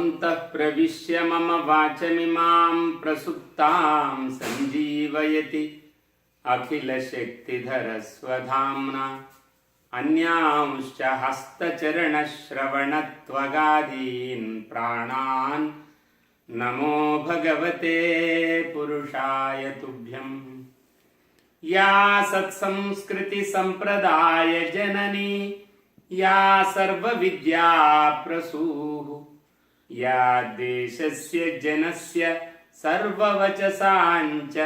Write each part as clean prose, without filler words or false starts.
योऽन्तः प्रविश्य मम वाचमिमां प्रसुप्तां सञ्जीवयति अखिलशक्तिधरस्वधाम्ना अन्यांश्च हस्तचरणश्रवणत्वगादीन् प्राणान् नमो भगवते पुरुषाय तुभ्यम्। या सत्संस्कृतिसम्प्रदाय जननी या सर्वविद्या प्रसूः या देशस्य जनस्य सर्ववचसाञ्च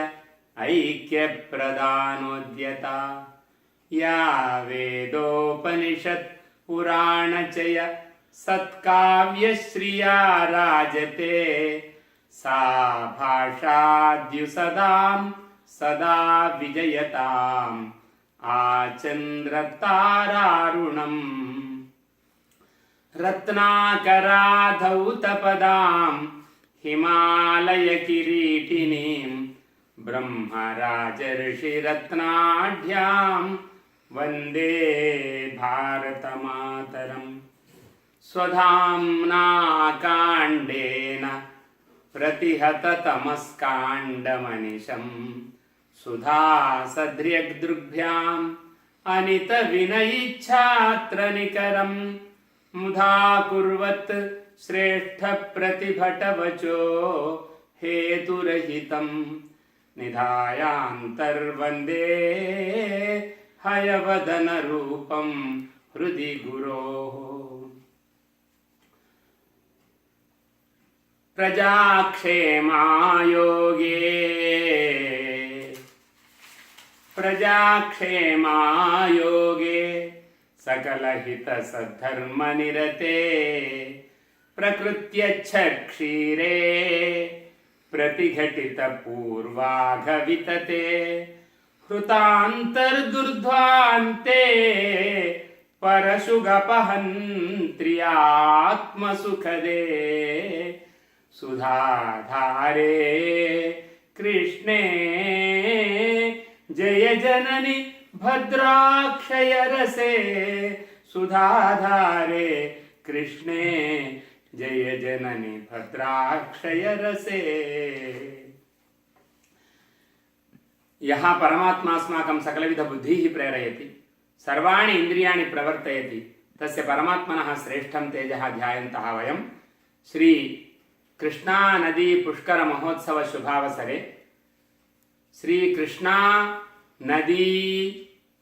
ऐक्यप्रदानोद्यता या वेदोपनिषत् पुराणचय सत्काव्यश्रिया राजते सा भाषाद्युसदां सदा विजयताम् आचन्द्रतारारुणम्। रत्नाकराधौतपदां हिमालयकिरीटिनीं ब्रह्मराजर्षिरत्नाढ्यां वन्दे भारतमातरम्। स्वधाम्ना काण्डेन प्रतिहततमस्काण्डमनिशम् सुधासद्र्यग्दृग्भ्याम् अनितविनयिच्छात्रनिकरम् मुधा कुर्वत् श्रेष्ठप्रतिभटवचो हेतुरहितम् निधायान्तर्वन्दे हयवदनरूपं हृदि गुरोः। प्रजाक्षेमायोगे सकलहितसद्धर्मनिरते प्रकृत्यच्छक्षीरे प्रतिघटितपूर्वाघवितते हृतान्तर्दुर्ध्वान्ते परशुगपहन्त्र्यात्मसुखदे सुधाधारे कृष्णे जय जननि भद्राक्षयरसे सुधाधारे कृष्णे जय जननि भद्राक्षयरसे। यहाँ परमात्मा अस्माकं सकलविध बुद्धिः प्रेरयति सर्वाणि इन्द्रियाणि प्रवर्तयति तस्य परमात्मनः श्रेष्ठं तेजः ध्यायन्तः वयं श्री कृष्णा नदी पुष्कर महोत्सव शुभावसरे श्री कृष्णा नदी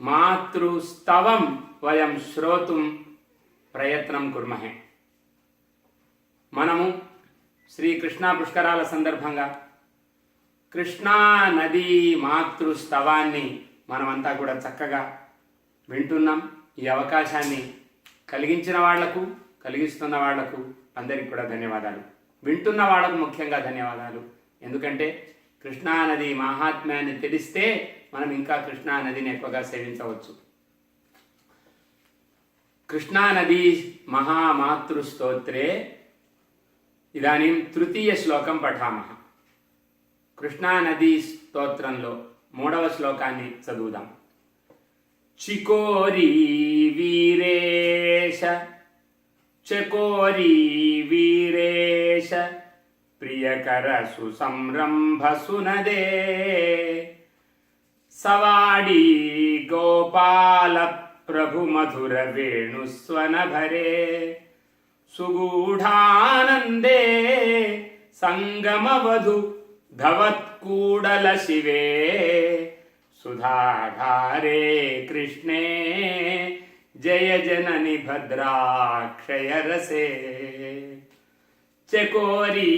मातृस्तवं वयं श्रोतुं प्रयत्नं कुर्महे। మనము శ్రీ కృష్ణా పుష్కరాల సందర్భంగా కృష్ణా నది మాతృస్తవాన్ని మనమంతా కూడా చక్కగా వింటున్నాం. ఈ అవకాశాన్ని కలిగించిన వాళ్లకు కలిగిస్తున్న వాళ్లకు అందరికీ కూడా ధన్యవాదాలు. వింటున్న వాళ్లకు ముఖ్యంగా ధన్యవాదాలు. ఎందుకంటే కృష్ణా నది మహాత్మ్యాన్ని తెలిస్తే మనం ఇంకా కృష్ణా నదిని ఎక్కువగా సేవించవచ్చు. కృష్ణా నదీ మహామాతృస్తోత్రే ఇదానీం తృతీయ శ్లోకం పఠామః. కృష్ణా నదీ స్తోత్రంలో 3వ శ్లోకాన్ని చదువుదాం. చికోరీ వీరేశ చకోరీ వీరేశ ప్రియకర సుసంరంభ సునదే సవాడీ గోపాల ప్రభు మధుర వేణుస్వనభరే సుగూఢానందే సంగమవధు धवत्कूडल शिवे सुधाधारे कृष्णे जय जननि भद्राक्षयरसे चकोरी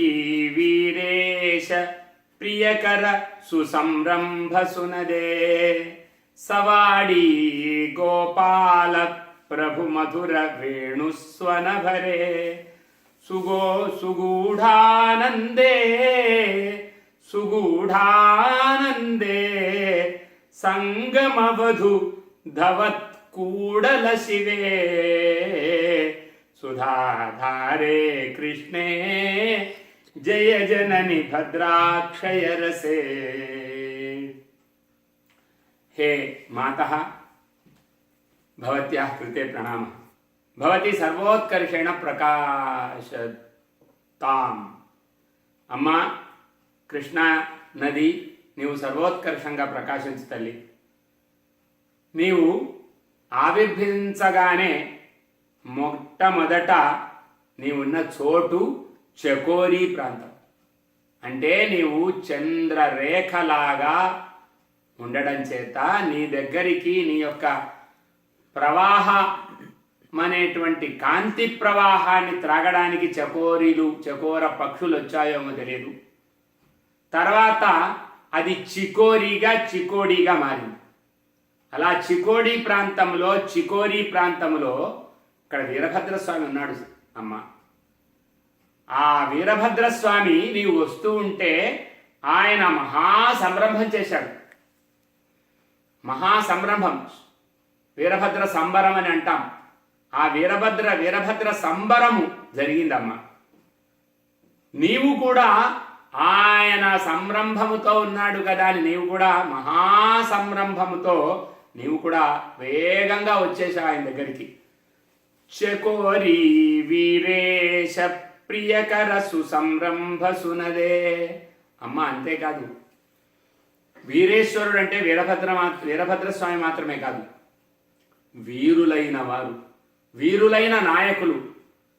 वीरेश प्रियकर सुसंरंभ सुनदे सवाडी गोपाल प्रभु मधुर वेणुस्वनभरे सुगूढ़ानंदे सुगूढ़ानंदे संगमवधु धवत्कूडल शिवे सुधाधारे कृष्णे जय जननि भद्राक्षयरसे। हे मातः भवत्याः कृते प्रणामः। भवती सर्वोत्कर्षेण తాం. అమ్మా కృష్ణా నది, నీవు సర్వోత్కర్షంగా ప్రకాశించు తల్లి. నీవు ఆవిర్భవించగానే మొట్టమొదట నీవున్న చోటు చకోరీ ప్రాంతం. అంటే నీవు చంద్రరేఖలాగా ఉండడం చేత నీ దగ్గరికి నీ యొక్క ప్రవాహమనేటువంటి కాంతి ప్రవాహాన్ని త్రాగడానికి చకోర పక్షులు వచ్చాయేమో తెలియదు. తర్వాత అది చికోడీగా మారింది. అలా చికోరీ ప్రాంతంలో ఇక్కడ వీరభద్రస్వామి ఉన్నాడు అమ్మ. ఆ వీరభద్రస్వామి నీవు వస్తూ ఉంటే ఆయన మహాసంరంభం చేశాడు. మహాసంరంభం, వీరభద్ర సంబరం అని అంటాం. ఆ వీరభద్ర సంబరము జరిగిందమ్మా. నీవు కూడా ఆయన సంరంభముతో ఉన్నాడు కదా అని నీవు కూడా మహాసంరంభముతో నీవు కూడా వేగంగా వచ్చేసావు ఆయన దగ్గరికి. చకోరీ వీరేశ ప్రియకర సుసంరంభ సునదే. అమ్మ అంతేకాదు, వీరేశ్వరుడు అంటే వీరభద్రస్వామి మాత్రమే కాదు, వీరులైన వారు, వీరులైన నాయకులు,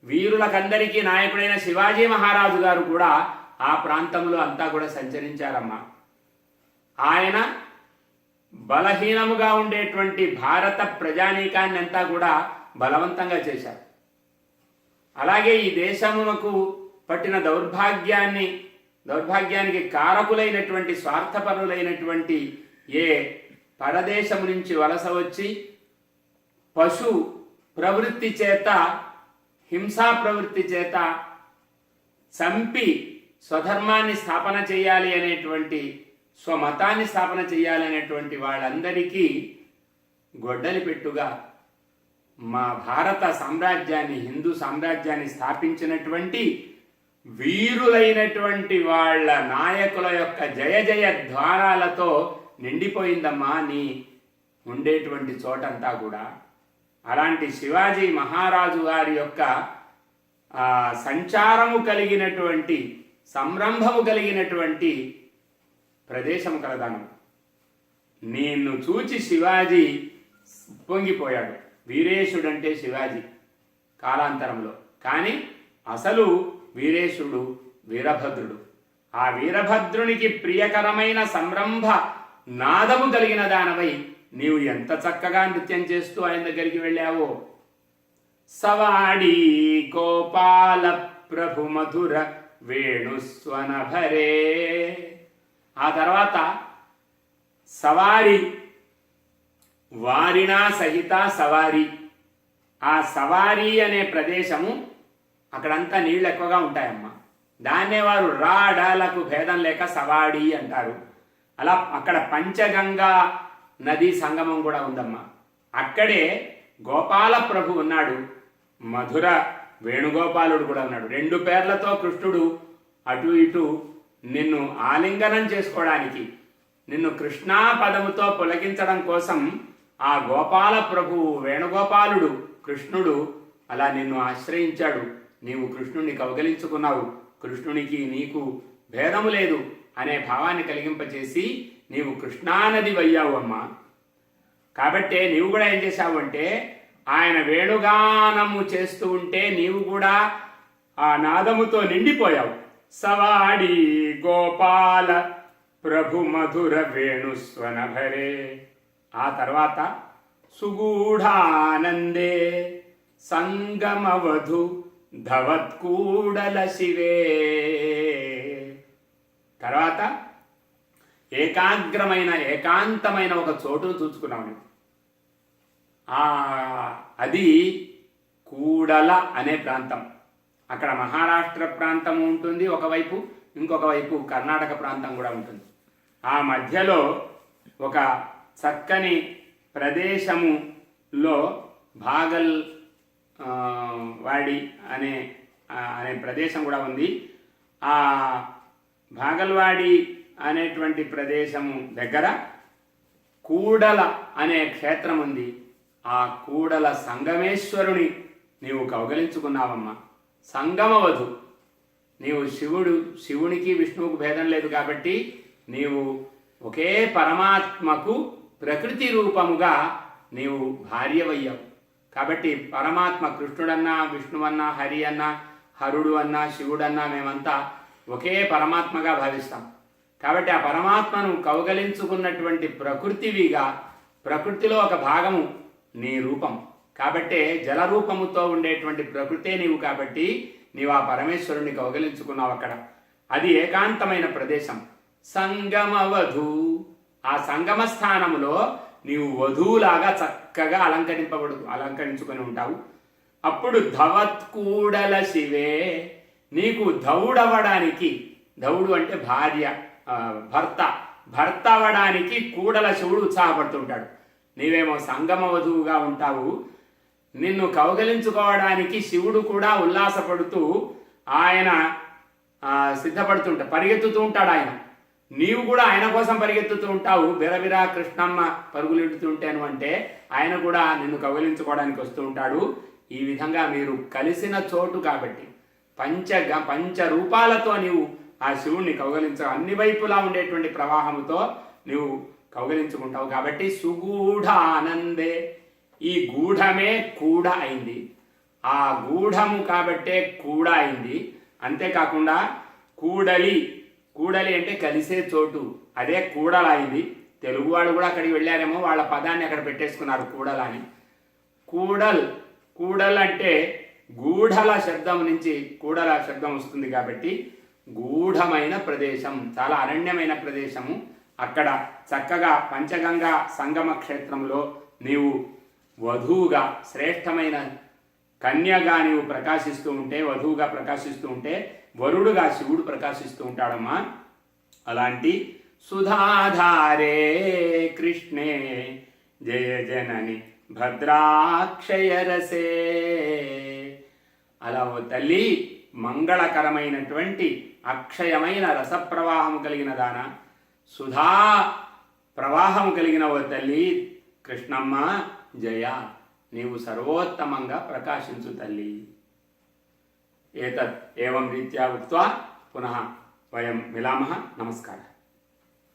వీరులకందరికీ నాయకుడైన శివాజీ మహారాజు గారు కూడా ఆ ప్రాంతంలో అంతా కూడా సంచరించారమ్మా. ఆయన బలహీనముగా ఉండేటువంటి భారత ప్రజానీకాన్ని అంతా కూడా బలవంతంగా చేశారు. అలాగే ఈ దేశమునకు పట్టిన దౌర్భాగ్యానికి కారకులైనటువంటి స్వార్థపరులైనటువంటి ఏ పరదేశము నుంచి వలస వచ్చి పశు ప్రవృత్తి చేత, హింసా ప్రవృత్తి చేత చంపి స్వధర్మాన్ని స్థాపన చేయాలి అనేటువంటి, స్వమతాన్ని స్థాపన చేయాలి అనేటువంటి వాళ్ళందరికీ గొడ్డలి పెట్టుగా మా భారత సామ్రాజ్యాన్ని, హిందూ సామ్రాజ్యాన్ని స్థాపించినటువంటి వీరులైనటువంటి వాళ్ళ నాయకుల యొక్క జయ జయ ధ్వానాలతో నిండిపోయిందమ్మా నీ ఉండేటువంటి చోటంతా కూడా. అలాంటి శివాజీ మహారాజు గారి యొక్క సంచారము కలిగినటువంటి, సంరంభము కలిగినటువంటి ప్రదేశం కలదాను. నిన్ను చూచి శివాజీ పొంగిపోయాడు. వీరేశుడంటే శివాజీ కాలాంతరంలో, కానీ అసలు వీరేశుడు వీరభద్రుడు. ఆ వీరభద్రునికి ప్రియకరమైన సంరంభ నాదము కలిగిన దానవై నీవు ఎంత చక్కగా నృత్యం చేస్తూ ఆయన దగ్గరికి వెళ్ళావో. సవాడి గోపాల ప్రభు మధుర వేణుస్వనభరే. ఆ తర్వాత సవారి, వారినా సహిత సవారి. ఆ సవారి అనే ప్రదేశము అక్కడంతా నీళ్ళు ఎక్కువగా ఉంటాయమ్మా. దాన్నే వారు రాడాలకు భేదం లేక సవాడి అంటారు. అలా అక్కడ పంచగంగా నదీ సంగమం కూడా ఉందమ్మా. అక్కడే గోపాల ప్రభు ఉన్నాడు, మధుర వేణుగోపాలుడు కూడా ఉన్నాడు. 2 పేర్లతో కృష్ణుడు అటు ఇటు నిన్ను ఆలింగనం చేసుకోవడానికి, నిన్ను కృష్ణా పదముతో పులకించడం కోసం ఆ గోపాల ప్రభువు వేణుగోపాలుడు కృష్ణుడు అలా నిన్ను ఆశ్రయించాడు. నీవు కృష్ణుడిని కౌగలించుకున్నావు. కృష్ణునికి నీకు భేదము లేదు అనే భావాన్ని కలిగింపచేసి నీవు కృష్ణానది వయ్యావు అమ్మా. కాబట్టే నీవు కూడా ఏం చేశావు అంటే, ఆయన వేణుగానము చేస్తూ ఉంటే నీవు కూడా ఆ నాదముతో నిండిపోయావు. సవాడి గోపాల ప్రభు మధుర వేణుస్వనభరే. ఆ తర్వాత సుగూఢానందే సంగమవధు ధవత్కూడల శివే. తర్వాత ఏకాంతమైన ఒక చోటును చూసుకున్నావు. అది కూడల అనే ప్రాంతం. అక్కడ మహారాష్ట్ర ప్రాంతం ఉంటుంది ఒకవైపు, ఇంకొక వైపు కర్ణాటక ప్రాంతం కూడా ఉంటుంది. ఆ మధ్యలో ఒక చక్కని ప్రదేశములో భాగల్ వాడి అనే ప్రదేశం కూడా ఉంది. ఆ భాగల్వాడి అనేటువంటి ప్రదేశము దగ్గర కూడల అనే క్షేత్రం ఉంది. ఆ కూడల సంగమేశ్వరుని నీవు కౌగలించుకున్నావమ్మా. సంగమవధు, నీవు శివునికి విష్ణువుకు భేదం లేదు కాబట్టి నీవు ఒకే పరమాత్మకు ప్రకృతి రూపముగా నీవు భార్యవయ్యావు. కాబట్టి పరమాత్మ కృష్ణుడన్నా, విష్ణువన్నా, హరి అన్నా, హరుడు అన్నా, శివుడన్నా మేమంతా ఒకే పరమాత్మగా భావిస్తాం. కాబట్టి ఆ పరమాత్మను కౌగలించుకున్నటువంటి ప్రకృతివిగా, ప్రకృతిలో ఒక భాగము నీ రూపం. కాబట్టే జలరూపముతో ఉండేటువంటి ప్రకృతే నీవు. కాబట్టి నీవు ఆ పరమేశ్వరుని కౌగలించుకున్నావు అక్కడ. అది ఏకాంతమైన ప్రదేశం. సంగమవధు, ఆ సంగమ స్థానములో నీవు వధువులాగా చక్కగా అలంకరించుకొని ఉంటావు. అప్పుడు ధవత్కూడల శివే, నీకు ధవుడవడానికి, ధవుడు అంటే భార్య, భర్త అవ్వడానికి కూడల శివుడు ఉత్సాహపడుతుంటాడు. నీవేమో సంగమ వధువుగా ఉంటావు. నిన్ను కౌగలించుకోవడానికి శివుడు కూడా ఉల్లాసపడుతూ ఆయన పరిగెత్తుతూ ఉంటాడు. నీవు కూడా ఆయన కోసం పరిగెత్తుతూ ఉంటావు. బిరబిరా కృష్ణమ్మ పరుగులెడుతుంటాను అంటే ఆయన కూడా నిన్ను కౌగలించుకోవడానికి వస్తూ ఉంటాడు. ఈ విధంగా మీరు కలిసిన చోటు కాబట్టి పంచ రూపాలతో నీవు ఆ శివుణ్ణి అన్ని వైపులా ఉండేటువంటి ప్రవాహముతో నీవు కౌగలించుకుంటావు. కాబట్టి సుగూఢ ఆనందే, ఈ గూఢమే కూడా అయింది. ఆ గూఢము కాబట్టే కూడా అయింది. అంతేకాకుండా కూడలి అంటే కలిసే చోటు, అదే కూడలైంది. తెలుగు వాళ్ళు కూడా అక్కడికి వెళ్ళారేమో, వాళ్ళ పదాన్ని అక్కడ పెట్టేసుకున్నారు కూడల అని. కూడల్ అంటే గూఢల శబ్దం నుంచి కూడల శబ్దం వస్తుంది. కాబట్టి గూఢమైన ప్రదేశం, చాలా అరణ్యమైన ప్రదేశము. అక్కడ చక్కగా పంచగంగా సంగమ క్షేత్రంలో నీవు వధువుగా, శ్రేష్టమైన కన్యగా నీవు ప్రకాశిస్తూ ఉంటే, వధువుగా ప్రకాశిస్తూ ఉంటే, వరుడుగా శివుడు ప్రకాశిస్తూ ఉంటాడమ్మా. అలాంటి సుధాధారే కృష్ణే జయ జనని భద్రాక్షయరసే, అలా ఓ తల్లి మంగళకరమైనటువంటి అక్షయమైన రసప్రవాహము కలిగిన దాన, సుధా ప్రవాహము కలిగిన ఓ తల్లి కృష్ణమ్మ జయ, నీవు సర్వోత్తమంగా ప్రకాశించు తల్లి. ఏతత్ ఏవం రీత్యా ఉక్త్వా పునః వయం మిలామः. నమస్కారం.